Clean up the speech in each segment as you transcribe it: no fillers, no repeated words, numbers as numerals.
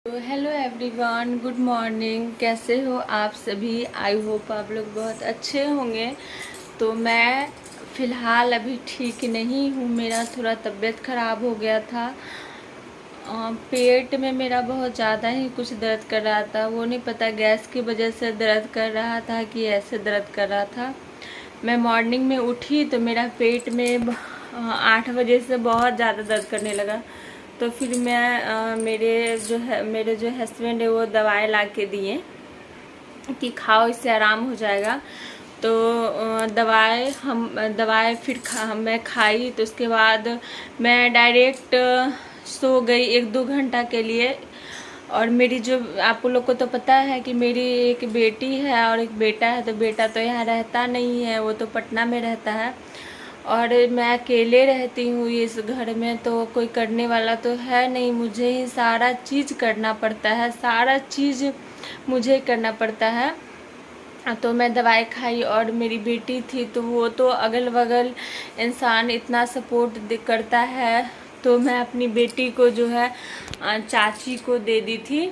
तो hello everyone, good morning. कैसे हो आप सभी? आई होप आप लोग बहुत अच्छे होंगे। तो मैं फ़िलहाल अभी ठीक नहीं हूँ। मेरा थोड़ा तबीयत ख़राब हो गया था। पेट में मेरा बहुत ज़्यादा ही कुछ दर्द कर रहा था। वो नहीं पता गैस की वजह से दर्द कर रहा था कि ऐसे दर्द कर रहा था। मैं मॉर्निंग में उठी तो मेरा पेट में 8 बजे से बहुत ज़्यादा दर्द करने लगा। तो फिर मैं मेरे जो हस्बैंड है वो दवाई ला के दिए कि खाओ, इससे आराम हो जाएगा। तो मैं खाई। तो उसके बाद मैं डायरेक्ट सो गई 1-2 घंटा के लिए। और मेरी जो आप लोग को तो पता है कि मेरी एक बेटी है और एक बेटा है। तो बेटा तो यहाँ रहता नहीं है, वो तो पटना में रहता है और मैं अकेले रहती हूँ इस घर में। तो कोई करने वाला तो है नहीं, मुझे ही सारा चीज़ करना पड़ता है, सारा चीज़ मुझे ही करना पड़ता है। तो मैं दवाई खाई और मेरी बेटी थी तो वो तो अगल बगल इंसान इतना सपोर्ट करता है। तो मैं अपनी बेटी को जो है चाची को दे दी थी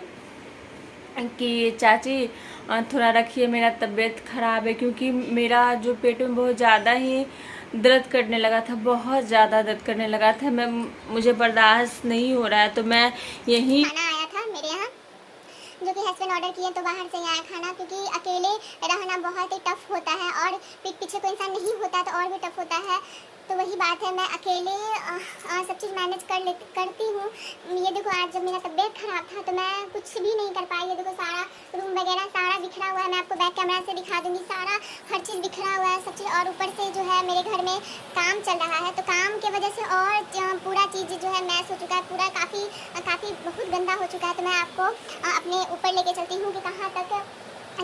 कि चाची थोड़ा रखिए, मेरा तबीयत ख़राब है। क्योंकि मेरा जो पेट में बहुत ज़्यादा ही दर्द करने लगा था, बहुत ज़्यादा दर्द करने लगा था। मुझे बर्दाश्त नहीं हो रहा है। तो मैं यहीं खाना आया था मेरे यहाँ, जो कि हस्बैंड ऑर्डर किए, तो बाहर से ही आया खाना। क्योंकि अकेले रहना बहुत ही टफ होता है और पीठ पीछे कोई इंसान नहीं होता तो और भी टफ होता है। तो वही बात है, मैं अकेले सब चीज़ मैनेज करती हूँ। ये देखो, आज जब मेरा तबीयत ख़राब था तो मैं कुछ भी नहीं कर पाई। ये देखो, सारा रूम वगैरह सारा बिखरा हुआ है। मैं आपको बैक कैमरा से दिखा दूँगी, सारा हर चीज़ बिखरा हुआ है, सब चीज़। और ऊपर से जो है मेरे घर में काम चल रहा है, तो काम की वजह से और पूरा चीज़ जो है मैस हो चुका है, पूरा काफ़ी बहुत गंदा हो चुका है। तो मैं आपको अपने ऊपर लेके चलती हूँ कि कहाँ तक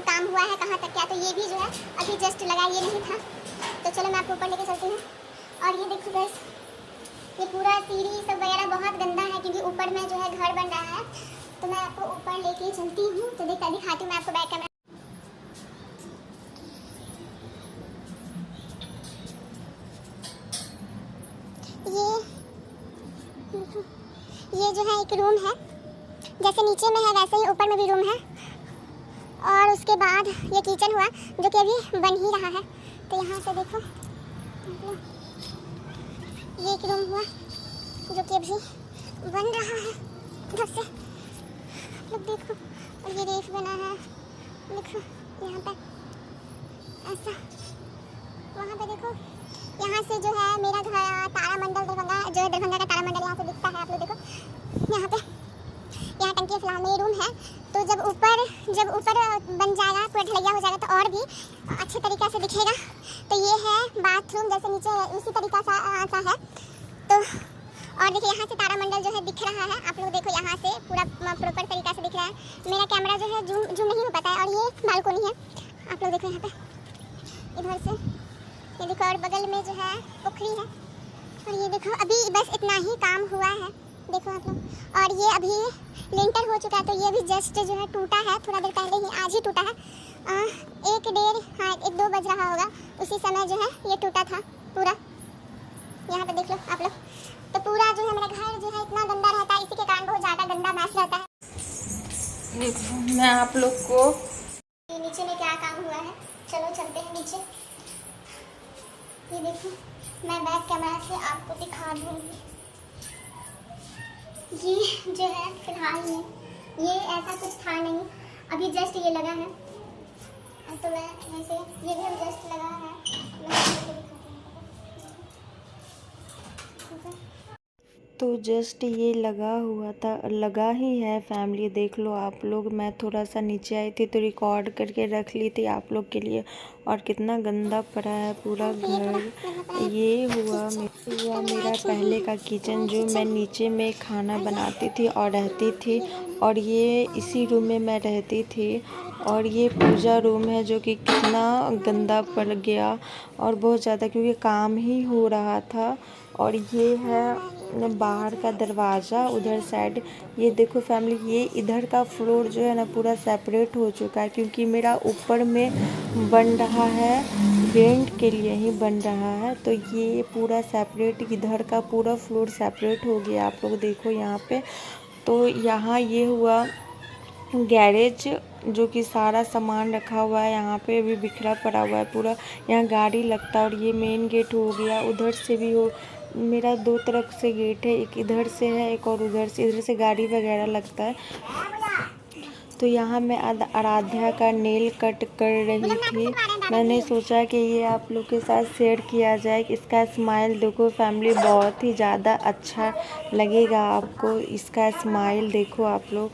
काम हुआ है, कहाँ तक क्या। तो ये भी जो है अभी जस्ट लगा, ये नहीं था। तो चलो मैं आपको ऊपर लेके चलती हूँ। और ये देखो गाइस, ये पूरा सीढ़ी सब वगैरह बहुत गंदा है क्योंकि ऊपर में जो है घर बन रहा है। तो मैं आपको ऊपर लेके चलती हूँ, तो दिखाती हूँ मैं आपको बैक कैमरा। ये जो है एक रूम है, जैसे नीचे में है वैसे ही ऊपर में भी रूम है। और उसके बाद ये किचन हुआ जो कि अभी बन ही रहा है। तो यहाँ से देखो, ये एक रूम हुआ जो कि अभी बन रहा है। इधर से लोग देखो, और ये रेफ बना है, देखो यहाँ पे ऐसा। वहाँ पे देखो, यहाँ से जो है मेरा घर तारामंडल दरभंगा, जो है दरभंगा का तारामंडल यहाँ से दिखता है। आप लोग देखो यहाँ पे, यहाँ टंकी फिलहाल में ये रूम है। तो जब ऊपर बन जाएगा, पूरा ढलैया हो जाएगा तो और भी अच्छे तरीक़ा से दिखेगा। तो ये है बाथरूम, जैसे नीचे उसी तरीक़ा सा है। तो और देखिए, यहाँ से तारामंडल जो है दिख रहा है। आप लोग देखो, यहाँ से पूरा प्रॉपर तरीक़ा से दिख रहा है। मेरा कैमरा जो है जूम नहीं हो पाता है। और ये बालकोनी है, आप लोग देखो यहाँ पे, इधर से ये देखो। और बगल में जो है पोखरी है। और ये देखो, अभी बस इतना ही काम हुआ है, देखो आप लोग। और ये अभी लिंटर हो चुका है। तो ये भी जस्ट जो है टूटा है, थोड़ा देर पहले ही, आज ही टूटा है। 1-2 बज रहा होगा, उसी समय जो है ये टूटा था पूरा। यहाँ पे देख लो आप लोग। तो पूरा जो है मेरा घर जो है इतना गंदा रहता है, इसी के कारण बहुत ज़्यादा गंदा मैस रहता है। देखो, मैं आप लोग को नीचे में क्या काम हुआ है, चलो चलते हैं नीचे। ये देखो, मैं बैक कैमरा से आपको दिखा दूँगी। ये जो है फिलहाल में ये ऐसा कुछ था नहीं, अभी जस्ट ये लगा है। तो मैं ऐसे, ये भी अब जस्ट लगा है, मैं आपको दिखाती हूँ। तो जस्ट ये लगा ही है फैमिली। देख लो आप लोग, मैं थोड़ा सा नीचे आई थी तो रिकॉर्ड करके रख ली थी आप लोग के लिए। और कितना गंदा पड़ा है पूरा घर। ये हुआ मेरा पहले का किचन, जो मैं नीचे में खाना बनाती थी और रहती थी। और ये इसी रूम में मैं रहती थी। और ये पूजा रूम है जो कि कितना गंदा पड़ गया और बहुत ज़्यादा, क्योंकि काम ही हो रहा था। और ये है बाहर का दरवाज़ा, उधर साइड। ये देखो फैमिली, ये इधर का फ्लोर जो है ना पूरा सेपरेट हो चुका है, क्योंकि मेरा ऊपर में बन रहा है, रेंट के लिए ही बन रहा है। तो ये पूरा सेपरेट, इधर का पूरा फ्लोर सेपरेट हो गया। आप लोग देखो यहाँ पे। तो यहाँ ये हुआ गैरेज, जो कि सारा सामान रखा हुआ है यहाँ पे अभी बिखरा पड़ा हुआ है पूरा। यहाँ गाड़ी लगता है और ये मेन गेट हो गया। उधर से भी हो, मेरा 2 तरफ से गेट है, एक इधर से है एक और उधर से। इधर से गाड़ी वगैरह लगता है। तो यहाँ मैं आराध्या का नेल कट कर रही थी। मैंने सोचा कि ये आप लोग के साथ शेयर किया जाए। इसका स्माइल देखो फैमिली, बहुत ही ज़्यादा अच्छा लगेगा आपको। इसका स्माइल देखो आप लोग।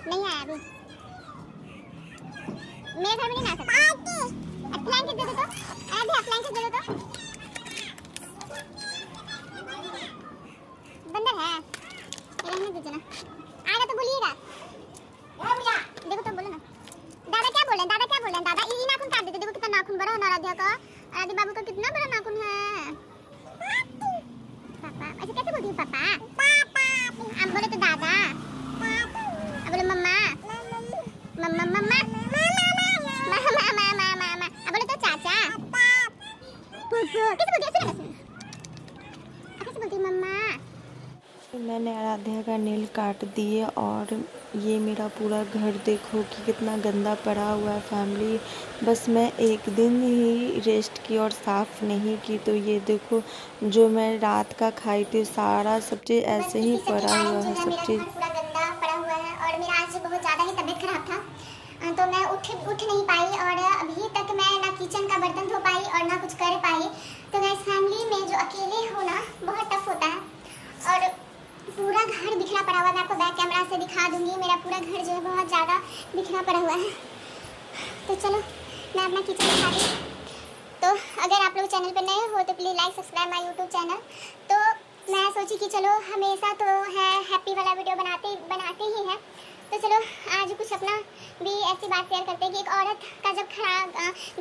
नहीं आया अभी, मेरे घर में नहीं आ सकता। ब्लैंकेट दे दो तो, अरे ब्लैंकेट दे दो तो। बंदर है, रहने दीजिए ना। आएगा तो बोलिएगा। देखो तो बोलो ना। दादा क्या बोल रहे हैं? दादा क्या बोल रहे हैं? दादा ये नाखून काट देते। देखो कितना नाखून बड़ा है आराध्या का। आराध्या बाबू का कितना बड़ा नाखून है। पापा ऐसे कैसे बोलती है पापा? आप बोले तो दादा, अब बोले मम्मा, मम्मा मम्मा, मामा, अब बोले तो चाचा, कैसे बोलती है मम्मा? मैंने आराध्या का नेल काट दिए और ये मेरा पूरा घर देखो कि कितना गंदा पड़ा हुआ है फैमिली। बस मैं एक दिन ही रेस्ट की और साफ़ नहीं की, तो ये देखो जो मैं रात का खाई थी सारा सब चीज़ ऐसे ही पड़ा हुआ है। सब चीज़ पूरा गंदा पड़ा हुआ है और मेरा आज बहुत ज़्यादा ही तबीयत खराब था, तो मैं उठ नहीं पाई और अभी तक मैं ना किचन का बर्तन धो पाई और ना कुछ कर पाई। तो गाइस फैमिली में जो अकेले हो ना बहुत टफ होता है और पूरा घर बिखरा पड़ा हुआ है। मैं आपको बैक कैमरा से दिखा दूंगी। मेरा पूरा घर जो है बहुत ज़्यादा बिखरा पड़ा हुआ है। तो चलो मैं अपना किचन दिखा दी। तो अगर आप लोग चैनल पर नए हो तो please like subscribe my YouTube channel. तो मैं सोची कि चलो हमेशा तो है हैप्पी वाला वीडियो बनाते ही हैं, तो चलो आज कुछ अपना भी ऐसी बात शेयर करते हैं कि एक औरत का जब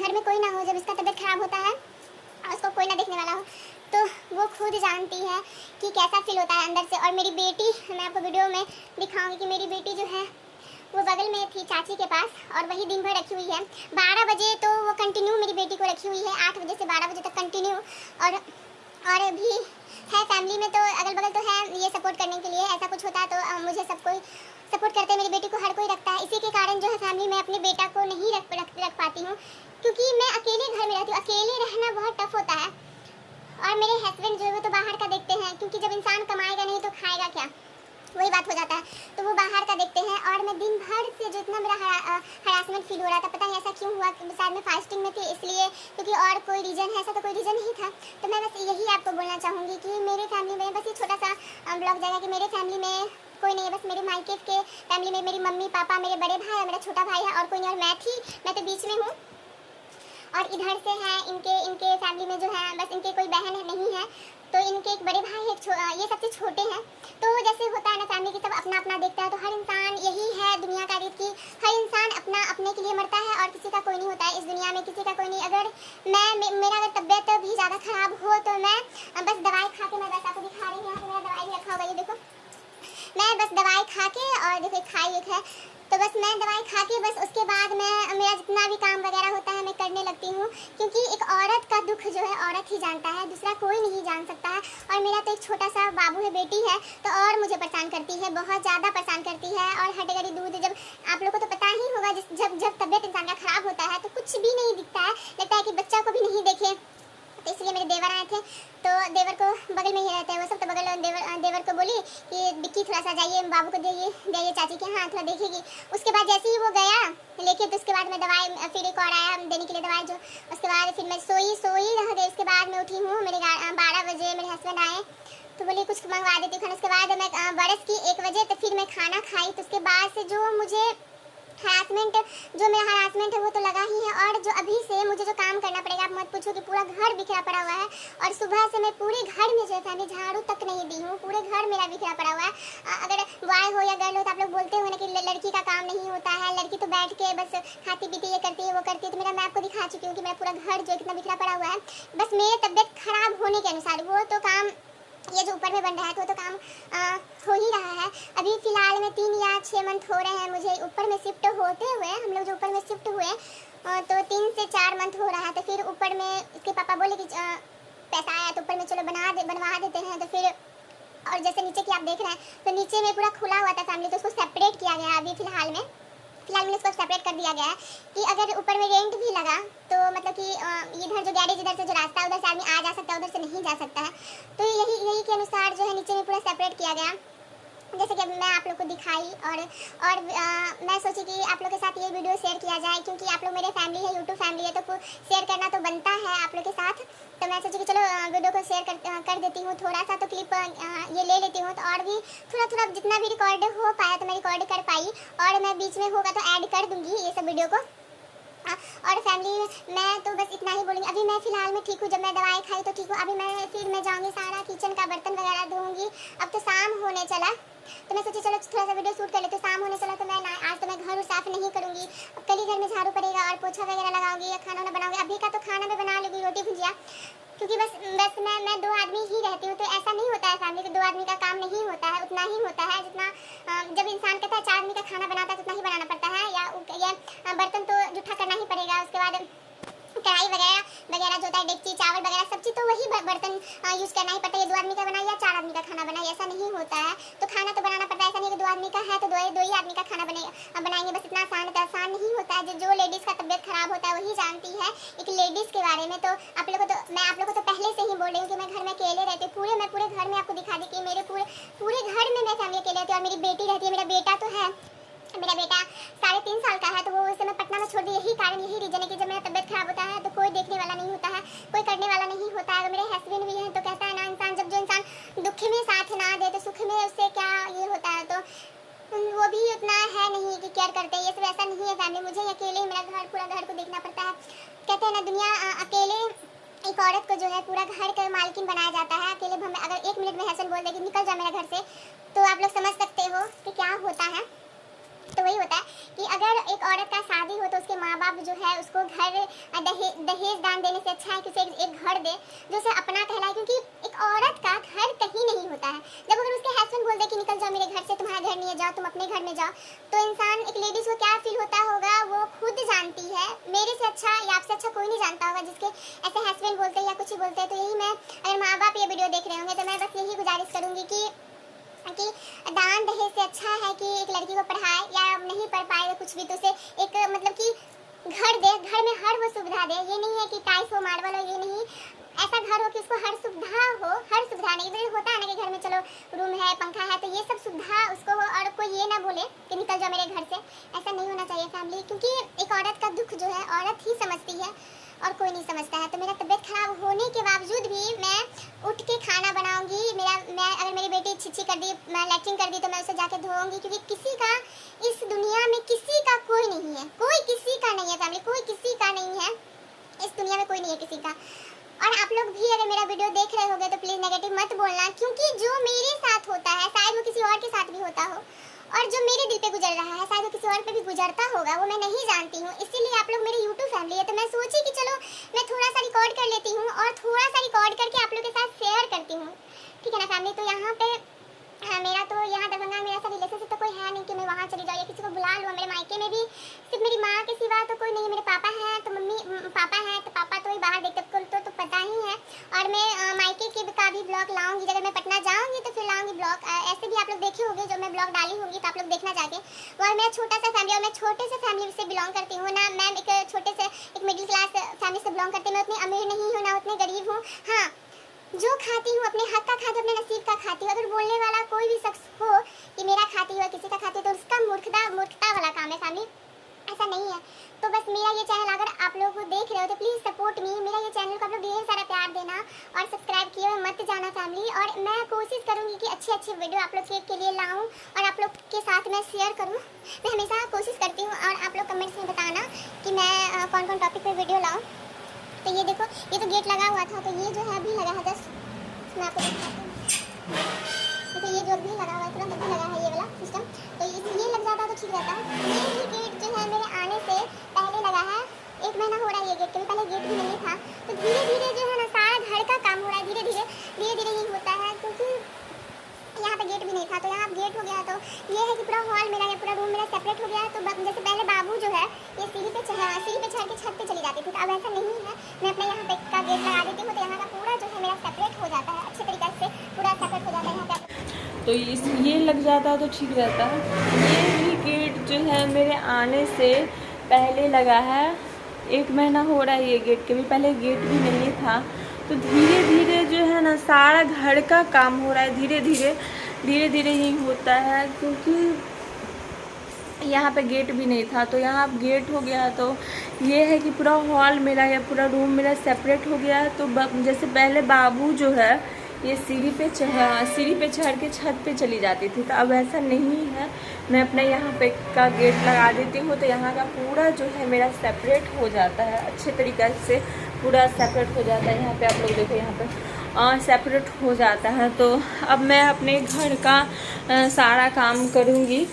घर में कोई ना हो, जब इसका तबीयत खराब होता है और उसको कोई ना देखने वाला हो, तो वो खुद जानती है कि कैसा फील होता है अंदर से। और मेरी बेटी, मैं आपको वीडियो में दिखाऊंगी कि मेरी बेटी जो है वो बगल में थी चाची के पास और वही दिन भर रखी हुई है। 12 बजे तो वो कंटिन्यू मेरी बेटी को रखी हुई है, 8 बजे से 12 बजे तक कंटिन्यू। और भी है फैमिली में तो अगल बगल तो है ये सपोर्ट करने के लिए। ऐसा कुछ होता है तो मुझे सब कोई सपोर्ट करते हैं, मेरी बेटी को हर कोई रखता है। इसी के कारण जो है फैमिली में अपने बेटा को नहीं रख पाती हूँ, क्योंकि मैं अकेले घर में रहती हूँ। अकेले रहना बहुत टफ होता है। और मेरे हस्बैंड जो है वो तो बाहर का देखते हैं, क्योंकि जब इंसान कमाएगा नहीं तो खाएगा क्या, वही बात हो जाता है। तो वो बाहर का देखते हैं और मैं दिन भर से जो इतना मेरा हरासमेंट फील हो रहा था, पता नहीं ऐसा क्यों हुआ। शायद मैं फास्टिंग में थी इसलिए, क्योंकि और कोई रीज़न है, ऐसा तो कोई रीज़न नहीं था। तो मैं बस यही आपको बोलना चाहूँगी कि मेरे फैमिली में बस ये छोटा सा ब्लॉग जाएगा कि मेरे फैमिली में कोई नहीं है। बस मेरे मायके के फैमिली में मेरी मम्मी पापा, मेरे बड़े भाई और मेरा छोटा भाई है, और कोई नहीं। और मैं तो बीच में हूँ। और इधर से है इनके फैमिली में जो है बस इनके कोई बहन नहीं है, तो इनके एक बड़े भाई ये सबसे छोटे हैं। तो जैसे होता है ना फैमिली की, सब अपना अपना देखता है। तो हर इंसान, यही है दुनिया का रीत की हर इंसान अपने के लिए मरता है और किसी का कोई नहीं होता है इस दुनिया में, किसी का कोई नहीं। अगर मेरा अगर तबीयत भी ज़्यादा ख़राब हो तो मैं बस दवाई खा के, मैं बस आपको दिखा रही हूँ, यहाँ पे मेरा दवाई भी रखा होगा, ये देखो। मैं बस दवाई खा के, और देखो खाई एक है, तो बस मैं दवाई खा के बस उसके बाद मेरा जितना भी काम वगैरह होता है मैं करने लगती हूँ, क्योंकि एक औरत का दुख जो है औरत ही जानता है, दूसरा कोई नहीं जान सकता है। और मेरा तो एक छोटा सा बाबू है, बेटी है, तो और मुझे परेशान करती है, बहुत ज़्यादा परेशान करती है। और हटगरी दूध, जब आप लोगों को तो पता ही होगा, जब तबीयत इंसान का ख़राब होता है तो कुछ भी नहीं दिखता है, लगता है कि बच्चा को भी नहीं देखे। तो इसलिए मेरे देवर आए थे, तो देवर को बगल में ही रहते हैं वो सब, तो देवर को बोली कि बिक्की थोड़ा सा जाइए बाबू को जाइए चाची के, हाँ थोड़ा देखेगी। उसके बाद जैसे ही वो गया लेके, तो उसके बाद मैं दवाई, फिर एक और आया देने के लिए दवाई जो, उसके बाद फिर मैं सोई रह गई। उसके बाद मैं उठी हूँ, मेरे 12 बजे मेरे हस्बैंड आए तो बोली कुछ मंगवा देती हूँ खाना। उसके बाद मैं बरस की 1 बजे, तो फिर मैं खाना खाई। तो उसके बाद से जो मुझे हरासमेंट जो मेरा हरासमेंट है वो तो लगा ही है, और जो अभी से मुझे जो काम करना पड़ेगा, आप मत पूछो कि पूरा घर बिखरा पड़ा हुआ है। और सुबह से मैं पूरे घर में जो है फैमिली झाड़ू तक नहीं दी हूँ, पूरे घर मेरा बिखरा पड़ा हुआ है। अगर बॉय हो या गर्ल हो तो आप लोग बोलते हो ना कि लड़की का काम नहीं होता है, लड़की तो बैठ के बस खाती पीती ये करती है वो करती है। तो मेरा मैं आपको दिखा चुकी हूँ कि मेरा पूरा घर जो कितना बिखरा पड़ा हुआ है, बस मेरे तबियत खराब होने के अनुसार। वो तो काम ये जो ऊपर में बन रहा है तो काम हो ही रहा है। अभी फिलहाल में 3 या 6 मंथ हो रहे हैं मुझे ऊपर में शिफ्ट होते हुए। हम लोग जो ऊपर में शिफ्ट हुए तो 3 से 4 मंथ हो रहा है। तो फिर ऊपर में इसके पापा बोले कि पैसा आया तो ऊपर में चलो बनवा देते हैं। तो फिर और जैसे नीचे की आप देख रहे हैं तो नीचे में पूरा खुला हुआ था फैमिली, तो उसको सेपरेट किया गया। अभी फिलहाल में इसको सेपरेट कर दिया गया है कि अगर ऊपर में रेंट भी लगा तो मतलब कि इधर जो गैरेज इधर से जो रास्ता है उधर से आदमी आ जा सकता है, उधर से नहीं जा सकता है। तो यही के अनुसार जो है नीचे में पूरा सेपरेट किया गया, जैसे कि मैं आप लोग को दिखाई। और मैं सोची कि आप लोग के साथ ये वीडियो शेयर किया जाए, क्योंकि आप लोग मेरे फैमिली है, यूट्यूब फैमिली है, तो शेयर करना तो बनता है आप लोग के साथ। तो मैं सोची कि चलो वीडियो को शेयर कर देती हूँ, थोड़ा सा तो क्लिप ये ले लेती हूँ। तो और भी थोड़ा जितना भी रिकॉर्ड हो पाया तो मैं रिकॉर्ड कर पाई, और मैं बीच में होगा तो ऐड कर दूँगी ये सब वीडियो को। और फैमिली मैं तो बस इतना ही बोलूँगी। अभी मैं फ़िलहाल में ठीक हूँ, जब मैं दवाई खाई तो ठीक हूँ। अभी मैं जाऊँगी सारा किचन का बर्तन वगैरह धोऊँगी। अब तो शाम होने चला तो मैं सोची चलो थोड़ा सा वीडियो शूट कर लेते। शाम होने चला तो मैं आज तो मैं घर साफ़ नहीं करूँगी, अब कल ही घर में झाड़ू पड़ेगा और पोछा वगैरह लगाऊंगी या खाना बनाऊँगी। अभी का तो खाना मैं बना लूँगी, रोटी भुजिया, क्योंकि बस मैं 2 आदमी ही रहती हूँ। तो ऐसा नहीं होता है फैमिली के 2 आदमी का काम नहीं होता है, उतना ही होता है जितना जब इंसान कहता है 4 आदमी का खाना बनाता है तो उतना ही बनाना पड़ता है। या बर्तन तो जूठा करना ही पड़ेगा, उसके बाद कढ़ाई वगैरह जो होता है, डेगची चावल वगैरह सब चीज़ तो वही बर्तन यूज़ करना ही पड़ता है। ये 2 आदमी का बनाए या 4 आदमी का खाना बनाए ऐसा नहीं होता है। तो खाना तो बनाना पड़ता है, ऐसा नहीं कि 2 आदमी का है तो दो ही आदमी का खाना बनाएंगे बस, इतना आसान नहीं होता है। जो लेडीज़ का तबियत खराब होता है वही जानती है एक लेडीज़ के बारे में। तो मैं आप लोगों को तो पहले से ही बोल रही हूँ कि मैं घर में अकेले रहती हूँ। मैं पूरे घर में आपको दिखा दी कि मेरे पूरे घर में मैं फैमिली अकेले रहती हूँ। और मेरी बेटी रहती है, मेरा बेटा तो है, मेरा बेटा 3.5 साल का है। तो वो उसे मैं पटना में छोड़ दी, यही रीज़न है कि जब मेरा तबियत खराब होता है तो कोई देखने वाला नहीं होता है, कोई करने वाला नहीं होता है। मेरे हस्बैंड भी हैं तो कहता है ना इंसान, जब जो इंसान दुख में साथ ना दे तो सुख में उससे क्या ये होता है। तो वो भी उतना है नहीं कि केयर करते हैं, ये सब ऐसा नहीं है फैमिली। मुझे अकेले मेरा पूरा घर को देखना पड़ता है। कहते हैं ना दुनिया अकेले एक औरत को जो है पूरा घर का मालकिन बनाया जाता है। अकेले हमें अगर 1 मिनट में हस्बैंड बोल दे कि निकल जा मेरे घर से, तो आप लोग समझ सकते हो कि क्या होता है। तो वही होता है कि अगर एक औरत का शादी हो तो उसके माँ बाप जो है उसको घर दहेज दान देने से अच्छा है कि उसे एक घर दे जो उसे अपना कहलाए, क्योंकि एक औरत का घर कहीं नहीं होता है। जब अगर उसके हस्बैंड बोल दे कि निकल जाओ मेरे घर से, तुम्हारा घर नहीं है, जाओ तुम अपने घर में जाओ, तो इंसान एक लेडीज़ को क्या फील होता होगा वो खुद जानती है। मेरे से अच्छा या आपसे अच्छा कोई नहीं जानता होगा जिसके ऐसे हस्बैंड बोलते हैं या कुछ ही बोलते हैं। तो यही मैं, अगर माँ बाप ये वीडियो देख रहे होंगे तो मैं बस यही गुजारिश करूँगी कि दान दहेज से अच्छा है कि एक लड़की को पढ़ाए, या नहीं पढ़ पाए कुछ भी तो उसे एक मतलब कि घर दे, घर में हर वो सुविधा दे। ये नहीं है कि टाइल्स हो मार्बल हो, ये नहीं, ऐसा घर हो कि उसको हर सुविधा हो। हर सुविधा नहीं, इधर होता है ना कि घर में चलो रूम है, पंखा है, तो ये सब सुविधा उसको हो और कोई ये ना बोले कि निकल जाओ मेरे घर से। ऐसा नहीं होना चाहिए फैमिली, क्योंकि एक औरत का दुख जो है औरत ही समझती है और कोई नहीं समझता है। तो मेरा तबियत खराब होने के बावजूद भी मैं उठ के खाना बनाऊंगी। अगर मेरी बेटी छिछी कर दी, लैट्रिन कर दी तो मैं उसे जाके धोऊंगी, क्योंकि किसी का इस दुनिया में किसी का कोई नहीं है, कोई किसी का नहीं है फैमिली, कोई किसी का नहीं है इस दुनिया में, कोई नहीं है किसी का। और आप लोग भी अगर मेरा वीडियो देख रहे होगे तो प्लीज़ नेगेटिव मत बोलना, क्योंकि जो मेरे साथ होता है शायद वो किसी और के साथ भी होता हो, और जो मेरे दिल पे गुजर रहा है शायद वो किसी और पे भी गुजरता होगा, वो मैं नहीं जानती हूँ। इसीलिए आप लोग मेरे यूट्यूब फैमिली है तो मैं सोची कि चलो मैं थोड़ा सा रिकॉर्ड कर लेती हूँ और थोड़ा सा रिकॉर्ड करके आप लोग के साथ शेयर करती हूँ, ठीक है ना फैमिली। तो यहाँ पे मेरा तो यहाँ दरभंगा में ऐसा रिलेशनशिप तो कोई है नहीं कि मैं वहाँ चली जाऊँ या किसी को बुला लूँ। मेरे मायके में भी सिर्फ मेरी माँ के सिवा तो कोई नहीं। मेरे पापा हैं तो पापा हैं तो पापा तो ही बाहर देखते तो पता ही है। और मैं मायके के का भी ब्लॉग लाऊंगी, अगर मैं पटना जाऊँगी तो फिर लाऊंगी ब्लॉग। ऐसे भी आप लोग देखे होंगे जो मैं ब्लॉग डाली होंगी तो आप लोग देखना जाके। और मेरा छोटा सा फैमिली, और मैं छोटे से फैमिली से बिलोंग करती हूँ ना। मैं एक छोटे से एक मिडिल क्लास फैमिली से बिलोंग करती हूँ। मैं उतनी अमीर नहीं हूँ ना उतनी गरीब हूँ। हाँ, जो खाती हूँ अपने हक का खाती हूँ, अपने नसीब का खाती हूँ। अगर बोलने वाला कोई भी शख्स हो कि मेरा खाती हो किसी का खाती हो तो उसका मूर्खता वाला काम है फैमिली। ऐसा नहीं है। तो बस मेरा ये चैनल अगर आप लोग देख रहे हो तो प्लीज़ सपोर्ट मी। मेरा ये चैनल को आप लोग ढेर सारा प्यार देना और सब्सक्राइब किए हुए मत जाना फैमिली। और मैं कोशिश करूँगी कि अच्छी वीडियो आप लोग के लिए लाऊँ और आप लोग के साथ मैं शेयर करूँ। मैं हमेशा कोशिश करती हूँ और आप लोग कमेंट्स में बताना कि मैं कौन कौन टॉपिक पर वीडियो लाऊँ। तो ये देखो, ये तो गेट लगा हुआ था, तो ये जो है अभी लगा है जस्ट, मैं आपको दिखाती हूँ। तो ये जो अभी लगा हुआ है तुरंत अभी लगा है ये वाला सिस्टम, तो ये लग जाता तो ठीक रहता है। ये गेट जो है मेरे आने से पहले लगा है, 1 महीना हो रहा है ये गेट के, पहले गेट भी नहीं था। तो धीरे धीरे जो है ना सारा घर का काम हो रहा है, धीरे धीरे ही होता है, क्योंकि यहाँ पे गेट भी नहीं था। तो यहाँ गेट हो गया, तो ये है कि पूरा हॉल मेरा या पूरा रूम मेरा सेपरेट हो गया है। तो जैसे पहले बाबू जो है ये सीढ़ी पे चढ़ के छत पे चली जाती थी, तो अब ऐसा नहीं है। मैं अपने यहाँ पे का गेट लगा देती हूँ, तो यहाँ का पूरा जो है मेरा सेपरेट हो जाता है, अच्छे तरीके से पूरा सेपरेट हो जाता है यहाँ पे। तो ये लग जाता तो ठीक रहता है। ये भी गेट जो है मेरे आने से पहले लगा है, 1 महीना हो रहा है ये गेट के भी, पहले गेट भी नहीं था। तो धीरे धीरे जो है ना सारा घर का काम हो रहा है, धीरे धीरे ही होता है, क्योंकि यहाँ पे गेट भी नहीं था। तो यहाँ गेट हो गया, तो ये है कि पूरा हॉल मेरा या पूरा रूम मेरा सेपरेट हो गया। तो जैसे पहले बाबू जो है ये सीढ़ी पे चढ़ के छत पे चली जाती थी, तो अब ऐसा नहीं है। मैं अपना यहाँ पे का गेट लगा देती हूँ, तो यहाँ का पूरा जो है मेरा सेपरेट हो जाता है, अच्छे तरीके से पूरा सेपरेट हो जाता है। यहाँ पे आप लोग देखो, यहाँ पे सेपरेट हो जाता है। तो अब मैं अपने घर का सारा काम करूँगी।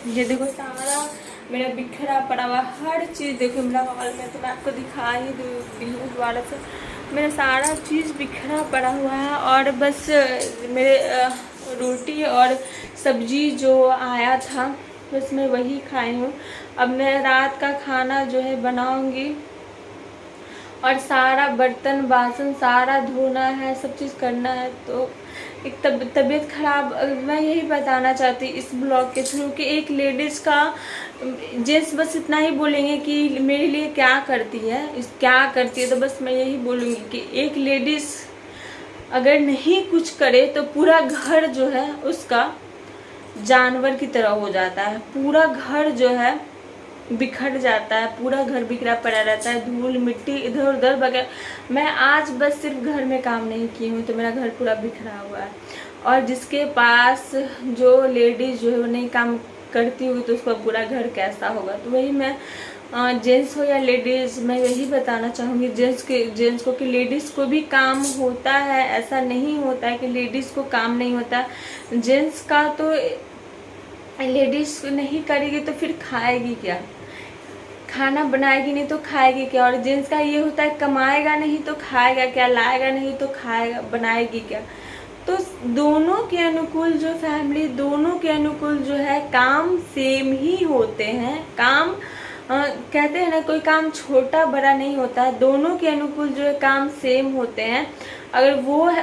ये देखो सारा मेरा बिखरा पड़ा हुआ हर चीज़ देखो मेरा हॉल में, तो मैं आपको दिखा ही दी हूँ दोबारा से। मेरा सारा चीज़ बिखरा पड़ा हुआ है, और बस मेरे रोटी और सब्जी जो आया था बस मैं वही खाई हूँ। अब मैं रात का खाना जो है बनाऊँगी, और सारा बर्तन बासन सारा धोना है, सब चीज़ करना है। तो एक तबीयत ख़राब, मैं यही बताना चाहती इस ब्लॉग के थ्रू कि एक लेडीज़ का, जेंट्स बस इतना ही बोलेंगे कि मेरे लिए क्या करती है, तो बस मैं यही बोलूँगी कि एक लेडीज़ अगर नहीं कुछ करे तो पूरा घर जो है उसका जानवर की तरह हो जाता है। पूरा घर जो है बिखर जाता है, पूरा घर बिखरा पड़ा रहता है, धूल मिट्टी इधर उधर बगैर। मैं आज बस सिर्फ घर में काम नहीं की हूँ तो मेरा घर पूरा बिखरा हुआ है। और जिसके पास जो लेडीज़ जो है वो नहीं काम करती होगी तो उसका पूरा घर कैसा होगा। तो वही मैं जेंट्स हो या लेडीज़, मैं यही बताना चाहूँगी जेंट्स को कि लेडीज़ को भी काम होता है, ऐसा नहीं होता है कि लेडीज़ को काम नहीं होता। जेंट्स का तो लेडीज़ नहीं करेगी तो फिर खाएगी क्या, खाना बनाएगी नहीं तो खाएगी क्या। और जेंट्स का ये होता है कमाएगा नहीं तो खाएगा क्या, लाएगा नहीं तो खाएगा बनाएगी क्या। तो दोनों के अनुकूल जो फैमिली, दोनों के अनुकूल जो है काम सेम ही होते हैं। काम कहते हैं ना, कोई काम छोटा बड़ा नहीं होता है, दोनों के अनुकूल जो है काम सेम होते हैं। अगर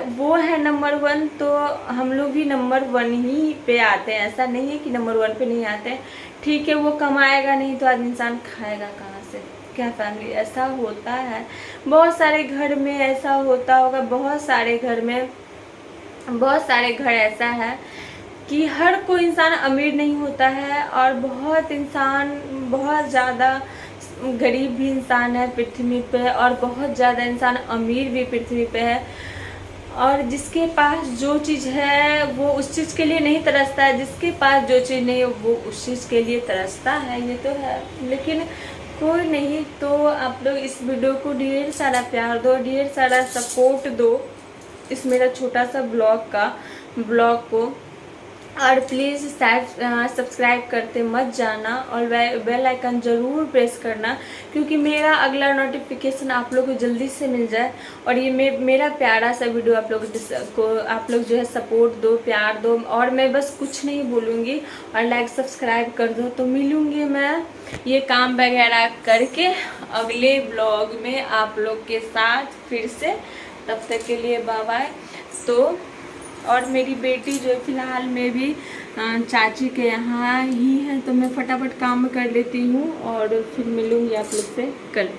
वो है नंबर 1 तो हम लोग भी नंबर 1 ही पे आते हैं। ऐसा नहीं है कि नंबर 1 पे नहीं आते हैं। ठीक है, वो कमाएगा नहीं तो आदमी इंसान खाएगा कहाँ से, क्या फैमिली, ऐसा होता है। बहुत सारे घर में ऐसा होता होगा, बहुत सारे घर ऐसा है कि हर कोई इंसान अमीर नहीं होता है, और बहुत ज़्यादा गरीब भी इंसान है पृथ्वी पे, और बहुत ज़्यादा इंसान अमीर भी पृथ्वी पे है। और जिसके पास जो चीज़ है वो उस चीज़ के लिए नहीं तरसता है, जिसके पास जो चीज़ नहीं है वो उस चीज़ के लिए तरसता है, ये तो है। लेकिन कोई नहीं, तो आप लोग इस वीडियो को ढेर सारा प्यार दो, ढेर सारा सपोर्ट दो इस मेरा छोटा सा ब्लॉग को। और प्लीज़ सब्सक्राइब करते मत जाना, और बेल आइकन ज़रूर प्रेस करना, क्योंकि मेरा अगला नोटिफिकेशन आप लोग को जल्दी से मिल जाए। और ये मेरा प्यारा सा वीडियो आप लोग जो है सपोर्ट दो, प्यार दो। और मैं बस कुछ नहीं बोलूँगी, और लाइक सब्सक्राइब कर दो। तो मिलूँगी मैं ये काम वगैरह करके अगले ब्लॉग में आप लोग के साथ फिर से। तब तक के लिए बाय बाय। तो और मेरी बेटी जो फ़िलहाल में भी चाची के यहाँ ही है, तो मैं फटाफट काम कर लेती हूँ और फिर मिलूँगी आप लोग से कल।